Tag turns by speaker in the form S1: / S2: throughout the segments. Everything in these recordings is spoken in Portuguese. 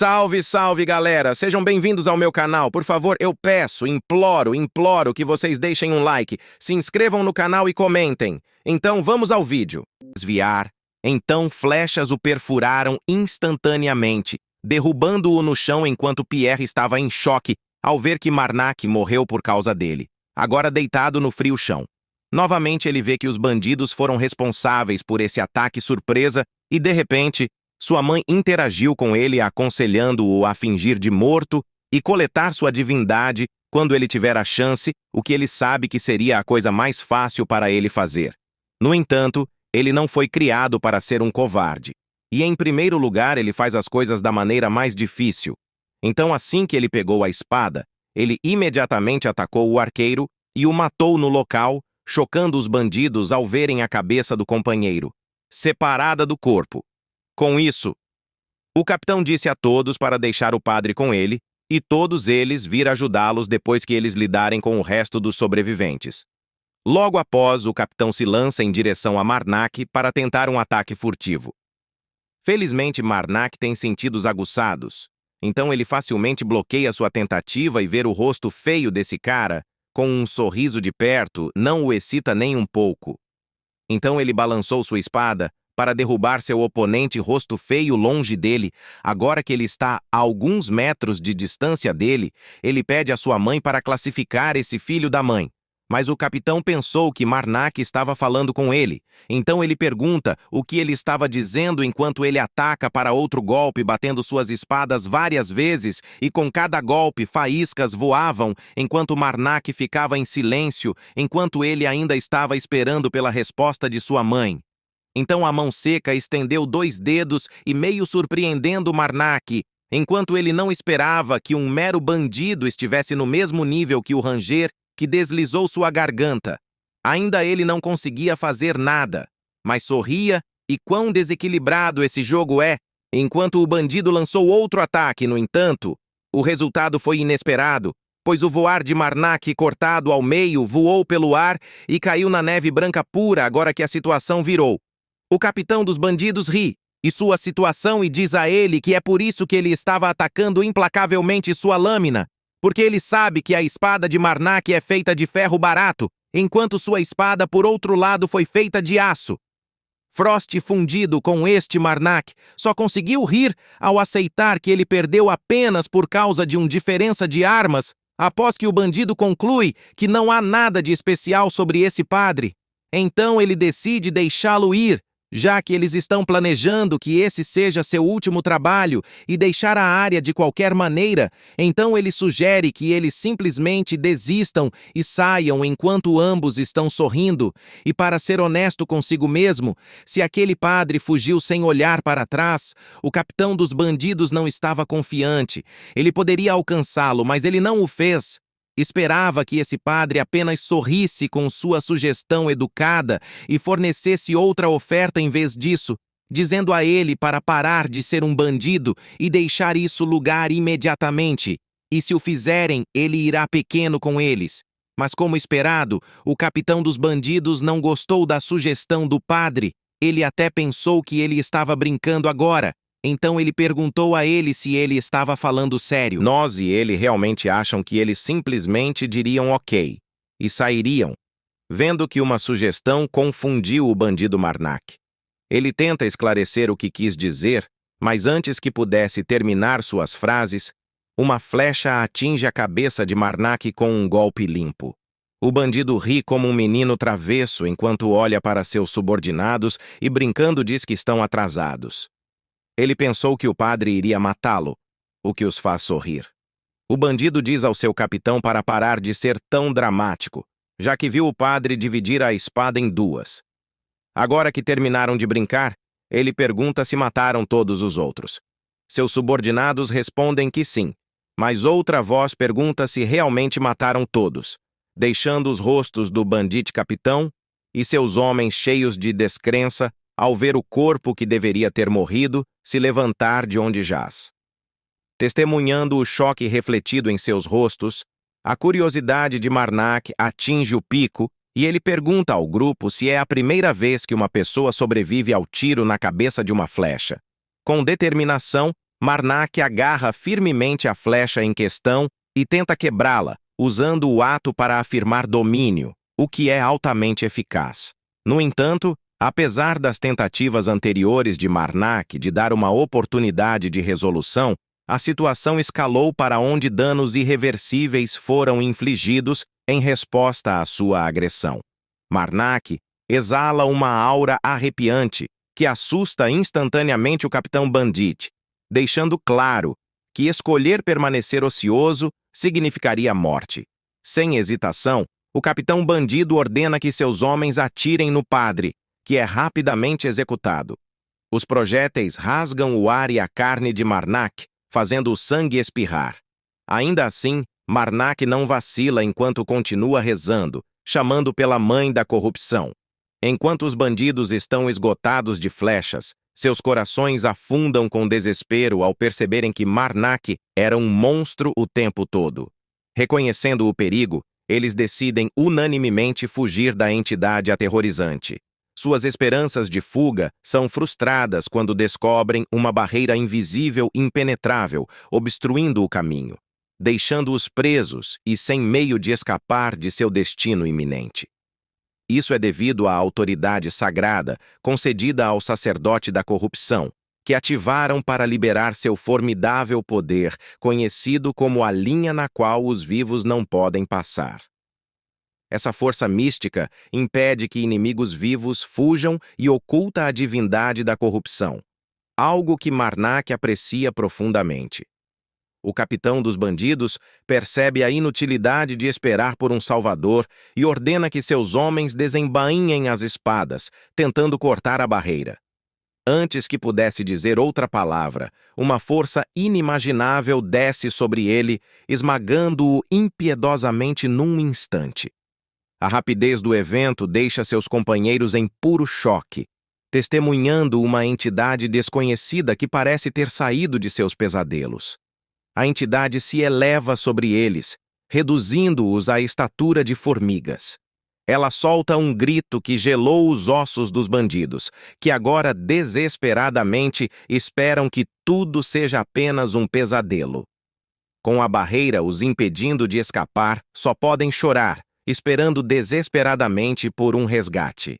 S1: Salve, salve, galera! Sejam bem-vindos ao meu canal. Por favor, eu peço, imploro que vocês deixem um like, se inscrevam no canal e comentem. Então, vamos ao vídeo. Desviar. Então, flechas o perfuraram instantaneamente, derrubando-o no chão enquanto Pierre estava em choque ao ver que Marnac morreu por causa dele, agora deitado no frio chão. Novamente, ele vê que os bandidos foram responsáveis por esse ataque surpresa e, de repente, sua mãe interagiu com ele, aconselhando-o a fingir de morto e coletar sua divindade quando ele tiver a chance, o que ele sabe que seria a coisa mais fácil para ele fazer. No entanto, ele não foi criado para ser um covarde. E, em primeiro lugar, ele faz as coisas da maneira mais difícil. Então, assim que ele pegou a espada, ele imediatamente atacou o arqueiro e o matou no local, chocando os bandidos ao verem a cabeça do companheiro, separada do corpo. Com isso, o capitão disse a todos para deixar o padre com ele e todos eles vir ajudá-los depois que eles lidarem com o resto dos sobreviventes. Logo após, o capitão se lança em direção a Marnac para tentar um ataque furtivo. Felizmente, Marnac tem sentidos aguçados, então ele facilmente bloqueia sua tentativa e ver o rosto feio desse cara, com um sorriso de perto, não o excita nem um pouco. Então ele balançou sua espada para derrubar seu oponente rosto feio longe dele. Agora que ele está a alguns metros de distância dele, ele pede à sua mãe para classificar esse filho da mãe. Mas o capitão pensou que Marnac estava falando com ele. Então ele pergunta o que ele estava dizendo enquanto ele ataca para outro golpe, batendo suas espadas várias vezes, e com cada golpe faíscas voavam, enquanto Marnac ficava em silêncio, enquanto ele ainda estava esperando pela resposta de sua mãe. Então a mão seca estendeu 2 dedos e, meio surpreendendo Marnac, enquanto ele não esperava que um mero bandido estivesse no mesmo nível que o ranger, que deslizou sua garganta. Ainda ele não conseguia fazer nada, mas sorria, e quão desequilibrado esse jogo é. Enquanto o bandido lançou outro ataque, no entanto, o resultado foi inesperado, pois o voar de Marnac cortado ao meio voou pelo ar e caiu na neve branca pura agora que a situação virou. O capitão dos bandidos ri de sua situação e diz a ele que é por isso que ele estava atacando implacavelmente sua lâmina, porque ele sabe que a espada de Marnac é feita de ferro barato, enquanto sua espada, por outro lado, foi feita de aço. Frost, fundido com este Marnac, só conseguiu rir ao aceitar que ele perdeu apenas por causa de uma diferença de armas, após que o bandido conclui que não há nada de especial sobre esse padre. Então ele decide deixá-lo ir, já que eles estão planejando que esse seja seu último trabalho e deixar a área de qualquer maneira. Então ele sugere que eles simplesmente desistam e saiam enquanto ambos estão sorrindo. E para ser honesto consigo mesmo, se aquele padre fugiu sem olhar para trás, o capitão dos bandidos não estava confiante. Ele poderia alcançá-lo, mas ele não o fez. Esperava que esse padre apenas sorrisse com sua sugestão educada e fornecesse outra oferta em vez disso, dizendo a ele para parar de ser um bandido e deixar isso lugar imediatamente. E se o fizerem, ele irá pequeno com eles. Mas como esperado, o capitão dos bandidos não gostou da sugestão do padre. Ele até pensou que ele estava brincando agora. Então ele perguntou a ele se ele estava falando sério. Nós e ele realmente acham que eles simplesmente diriam ok e sairiam, vendo que uma sugestão confundiu o bandido Marnac. Ele tenta esclarecer o que quis dizer, mas antes que pudesse terminar suas frases, uma flecha atinge a cabeça de Marnac com um golpe limpo. O bandido ri como um menino travesso enquanto olha para seus subordinados e brincando diz que estão atrasados. Ele pensou que o padre iria matá-lo, o que os faz sorrir. O bandido diz ao seu capitão para parar de ser tão dramático, já que viu o padre dividir a espada em 2. Agora que terminaram de brincar, ele pergunta se mataram todos os outros. Seus subordinados respondem que sim, mas outra voz pergunta se realmente mataram todos, deixando os rostos do bandido capitão e seus homens cheios de descrença ao ver o corpo que deveria ter morrido se levantar de onde jaz. Testemunhando o choque refletido em seus rostos, a curiosidade de Marnac atinge o pico e ele pergunta ao grupo se é a primeira vez que uma pessoa sobrevive ao tiro na cabeça de uma flecha. Com determinação, Marnak agarra firmemente a flecha em questão e tenta quebrá-la, usando o ato para afirmar domínio, o que é altamente eficaz. No entanto, apesar das tentativas anteriores de Marnak de dar uma oportunidade de resolução, a situação escalou para onde danos irreversíveis foram infligidos em resposta à sua agressão. Marnak exala uma aura arrepiante que assusta instantaneamente o Capitão Bandit, deixando claro que escolher permanecer ocioso significaria morte. Sem hesitação, o Capitão Bandido ordena que seus homens atirem no padre, que é rapidamente executado. Os projéteis rasgam o ar e a carne de Marnak, fazendo o sangue espirrar. Ainda assim, Marnak não vacila enquanto continua rezando, chamando pela mãe da corrupção. Enquanto os bandidos estão esgotados de flechas, seus corações afundam com desespero ao perceberem que Marnak era um monstro o tempo todo. Reconhecendo o perigo, eles decidem unanimemente fugir da entidade aterrorizante. Suas esperanças de fuga são frustradas quando descobrem uma barreira invisível impenetrável, obstruindo o caminho, deixando-os presos e sem meio de escapar de seu destino iminente. Isso é devido à autoridade sagrada concedida ao sacerdote da corrupção, que ativaram para liberar seu formidável poder, conhecido como a linha na qual os vivos não podem passar. Essa força mística impede que inimigos vivos fujam e oculta a divindade da corrupção, algo que Marnak aprecia profundamente. O capitão dos bandidos percebe a inutilidade de esperar por um salvador e ordena que seus homens desembainhem as espadas, tentando cortar a barreira. Antes que pudesse dizer outra palavra, uma força inimaginável desce sobre ele, esmagando-o impiedosamente num instante. A rapidez do evento deixa seus companheiros em puro choque, testemunhando uma entidade desconhecida que parece ter saído de seus pesadelos. A entidade se eleva sobre eles, reduzindo-os à estatura de formigas. Ela solta um grito que gelou os ossos dos bandidos, que agora desesperadamente esperam que tudo seja apenas um pesadelo. Com a barreira os impedindo de escapar, só podem chorar, esperando desesperadamente por um resgate.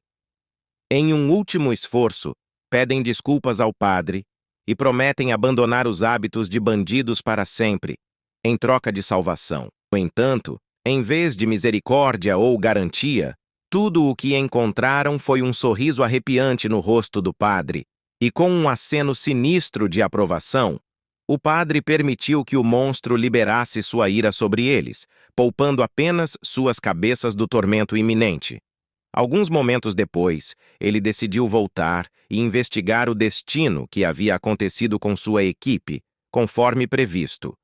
S1: Em um último esforço, pedem desculpas ao padre e prometem abandonar os hábitos de bandidos para sempre, em troca de salvação. No entanto, em vez de misericórdia ou garantia, tudo o que encontraram foi um sorriso arrepiante no rosto do padre, e com um aceno sinistro de aprovação, o padre permitiu que o monstro liberasse sua ira sobre eles, poupando apenas suas cabeças do tormento iminente. Alguns momentos depois, ele decidiu voltar e investigar o destino que havia acontecido com sua equipe, conforme previsto.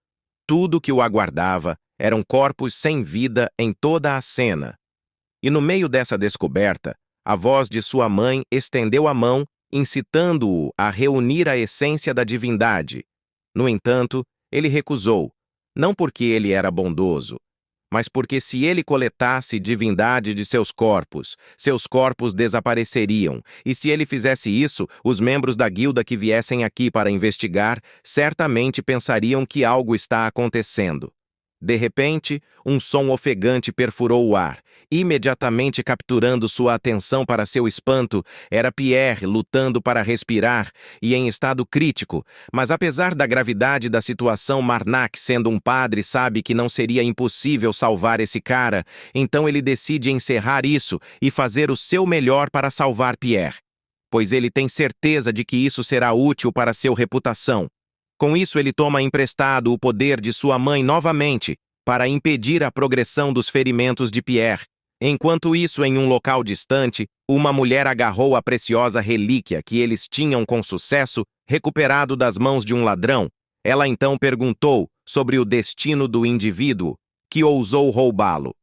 S1: Tudo que o aguardava eram corpos sem vida em toda a cena. E no meio dessa descoberta, a voz de sua mãe estendeu a mão, incitando-o a reunir a essência da divindade. No entanto, ele recusou, não porque ele era bondoso, mas porque se ele coletasse divindade de seus corpos desapareceriam, e se ele fizesse isso, os membros da guilda que viessem aqui para investigar certamente pensariam que algo está acontecendo. De repente, um som ofegante perfurou o ar, imediatamente capturando sua atenção. Para seu espanto, era Pierre lutando para respirar e em estado crítico, mas apesar da gravidade da situação, Marnak, sendo um padre, sabe que não seria impossível salvar esse cara, então ele decide encerrar isso e fazer o seu melhor para salvar Pierre, pois ele tem certeza de que isso será útil para sua reputação. Com isso, ele toma emprestado o poder de sua mãe novamente para impedir a progressão dos ferimentos de Pierre. Enquanto isso, em um local distante, uma mulher agarrou a preciosa relíquia que eles tinham com sucesso recuperado das mãos de um ladrão. Ela então perguntou sobre o destino do indivíduo que ousou roubá-lo.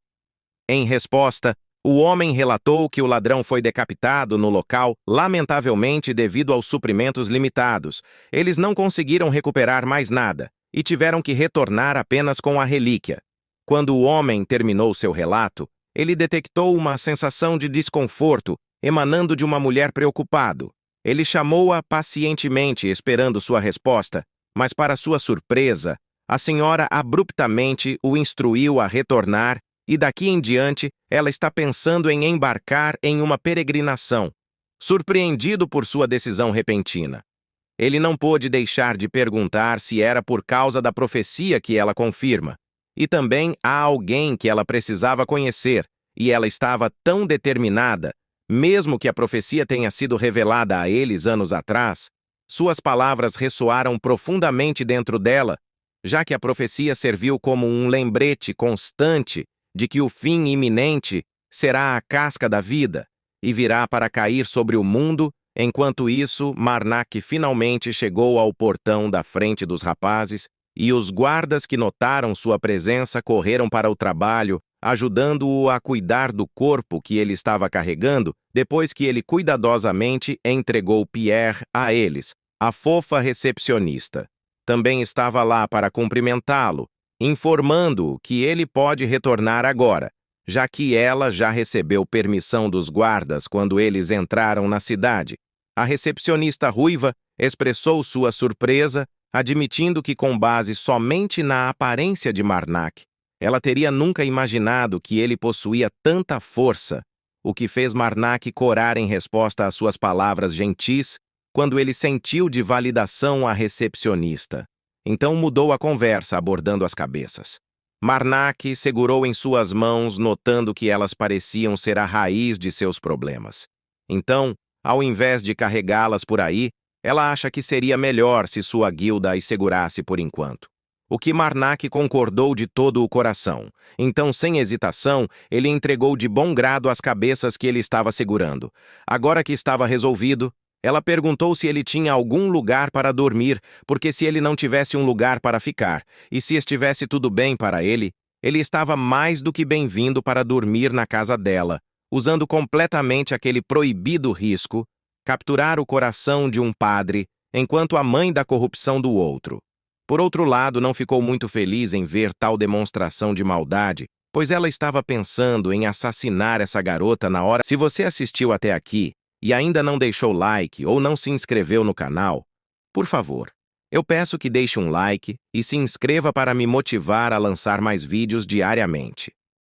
S1: Em resposta, o homem relatou que o ladrão foi decapitado no local, lamentavelmente devido aos suprimentos limitados. Eles não conseguiram recuperar mais nada e tiveram que retornar apenas com a relíquia. Quando o homem terminou seu relato, ele detectou uma sensação de desconforto emanando de uma mulher preocupado. Ele chamou-a pacientemente, esperando sua resposta, Mas, para sua surpresa, a senhora abruptamente o instruiu a retornar e daqui em diante ela está pensando em embarcar em uma peregrinação, surpreendido por sua decisão repentina. Ele não pôde deixar de perguntar se era por causa da profecia que ela confirma. E também há alguém que ela precisava conhecer, e ela estava tão determinada, mesmo que a profecia tenha sido revelada a eles anos atrás, suas palavras ressoaram profundamente dentro dela, já que a profecia serviu como um lembrete constante de que o fim iminente será a casca da vida e virá para cair sobre o mundo. Enquanto isso, Marnak finalmente chegou ao portão da frente dos rapazes e os guardas que notaram sua presença correram para o trabalho, ajudando-o a cuidar do corpo que ele estava carregando depois que ele cuidadosamente entregou Pierre a eles. A fofa recepcionista também estava lá para cumprimentá-lo, informando-o que ele pode retornar agora, já que ela já recebeu permissão dos guardas quando eles entraram na cidade. A recepcionista ruiva expressou sua surpresa, admitindo que, com base somente na aparência de Marnak, ela teria nunca imaginado que ele possuía tanta força, o que fez Marnak corar em resposta às suas palavras gentis quando ele sentiu de validação a recepcionista. Então mudou a conversa, abordando as cabeças. Marnak segurou em suas mãos, notando que elas pareciam ser a raiz de seus problemas. Então, ao invés de carregá-las por aí, ela acha que seria melhor se sua guilda as segurasse por enquanto. O que Marnak concordou de todo o coração. Então, sem hesitação, ele entregou de bom grado as cabeças que ele estava segurando. Agora que estava resolvido, ela perguntou se ele tinha algum lugar para dormir, porque se ele não tivesse um lugar para ficar, e se estivesse tudo bem para ele, ele estava mais do que bem-vindo para dormir na casa dela, usando completamente aquele proibido risco, capturar o coração de um padre, enquanto a mãe da corrupção do outro. Por outro lado, não ficou muito feliz em ver tal demonstração de maldade, pois ela estava pensando em assassinar essa garota na hora. Se você assistiu até aqui e ainda não deixou like ou não se inscreveu no canal, por favor, eu peço que deixe um like e se inscreva para me motivar a lançar mais vídeos diariamente.